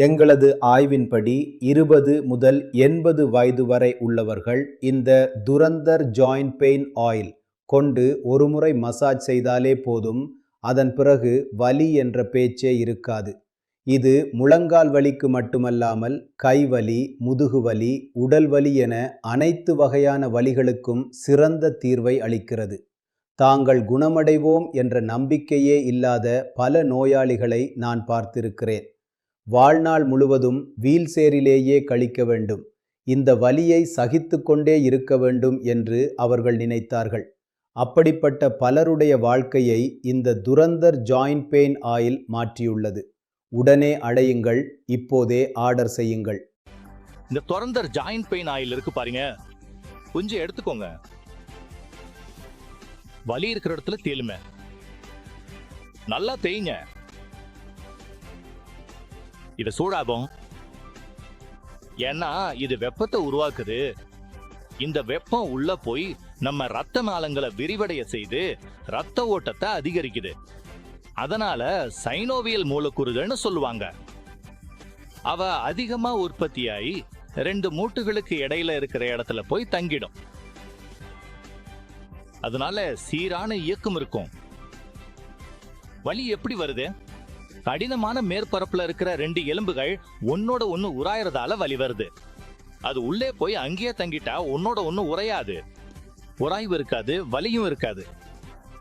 எங்களது ஆய்வின்படி 20 முதல் 80 வயது வரை உள்ளவர்கள் இந்த துரந்தர் ஜாயிண்ட் பெயின் ஆயில் கொண்டு ஒருமுறை மசாஜ் செய்தாலே போதும். அதன் பிறகு வலி என்ற பேச்சே இருக்காது. இது முழங்கால் வலிக்கு மட்டுமல்லாமல் கைவலி, முதுகுவலி, உடல் வலி என அனைத்து வகையான வலிகளுக்கும் சிறந்த தீர்வை அளிக்கிறது. தாங்கள் குணமடைவோம் என்ற நம்பிக்கையே இல்லாத பல நோயாளிகளை நான் பார்த்திருக்கிறேன். வாழ்நாள் முழுவதும் வீல்சேரிலேயே கழிக்க வேண்டும், இந்த வலியை சகித்து கொண்டே இருக்க வேண்டும் என்று அவர்கள் நினைத்தார்கள். அப்படிப்பட்ட பலருடைய வாழ்க்கையை இந்த துரந்தர் ஜாயிண்ட் பெயின் ஆயில் மாற்றியுள்ளது. உடனே அடையுங்கள், இப்போதே ஆர்டர் செய்யுங்கள். இந்த துரந்தர் ஜாயிண்ட் பெயின் ஆயில் இருக்கு பாருங்க, கொஞ்சம் எடுத்துக்கோங்க. வலி இருக்கிற இடத்துல தேலுமே, நல்லா தேய்ங்க. இது சூடாகும், ஏன்னா இது வெப்பத்தை உருவாக்குது. இந்த வெப்பம் உள்ள போய் நம்ம ரத்த நாளங்களை விரிவடைய செய்து ரத்த ஓட்டத்தை அதிகரிக்குது. அதனால சைனோவியல் மூலக்கூறுகள்னு சொல்லுவாங்க. அவ அதிகமா உற்பத்தியாகி 2 மூட்டுகளுக்கு இடையில இருக்கிற இடத்துல போய் தங்கிடும். அதனால சீரான இயக்கம் இருக்கும். வலி எப்படி வருது? கடினமான மேற்பரப்புல இருக்கிற 2 எலும்புகள் ஒன்னோட ஒண்ணு உராயறதால வலி வருது. அது உள்ளே போய் அங்கேயே தங்கிட்டா ஒன்னோட ஒண்ணு உரையாது, உராய்வு இருக்காது, வலியும் இருக்காது.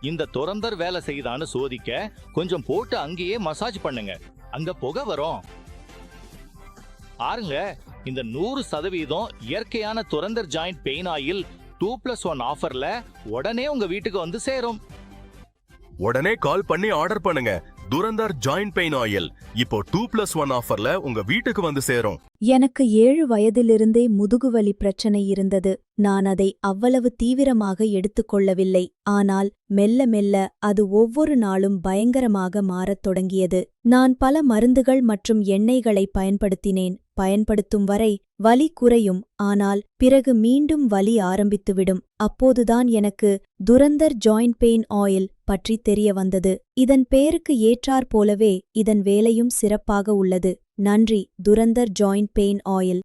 இந்த துரந்தர் வேலை செய்தான்னு சோதிக்க கொஞ்சம் போட்டு அங்கேயே மசாஜ் பண்ணுங்க, அங்க புகை வரும். பாருங்க, இந்த 100% இயற்கையான துரந்தர் ஜாயிண்ட் பெயின் ஆயில் 2+1 ஆஃபர்ல உடனே உங்க வீட்டுக்கு வந்து சேரும். உடனே கால் பண்ணி ஆர்டர் பண்ணுங்க. துரந்தர் ஜாயிண்ட் பெயின் ஆயில் இப்போ 2+1 ஆஃபர்ல உங்க வீட்டுக்கு வந்து சேரும். எனக்கு 7 வயதிலிருந்தே முதுகுவலி பிரச்சனை இருந்தது. நான் அதை அவ்வளவு தீவிரமாக எடுத்துக்கொள்ளவில்லை. ஆனால் மெல்ல மெல்ல அது ஒவ்வொரு நாளும் பயங்கரமாக மாறத் தொடங்கியது. நான் பல மருந்துகள் மற்றும் எண்ணெய்களை பயன்படுத்தினேன். பயன்படுத்தும் வரை வலி குறையும், ஆனால் பிறகு மீண்டும் வலி ஆரம்பித்துவிடும். அப்போதுதான் எனக்கு துரந்தர் ஜாயிண்ட் பெயின் ஆயில் பற்றி தெரிய வந்தது. இதன் பேருக்கு ஏற்றாற் போலவே இதன் வேலையும் சிறப்பாக உள்ளது. நன்றி துரந்தர் ஜாயிண்ட் பெயின் ஆயில்.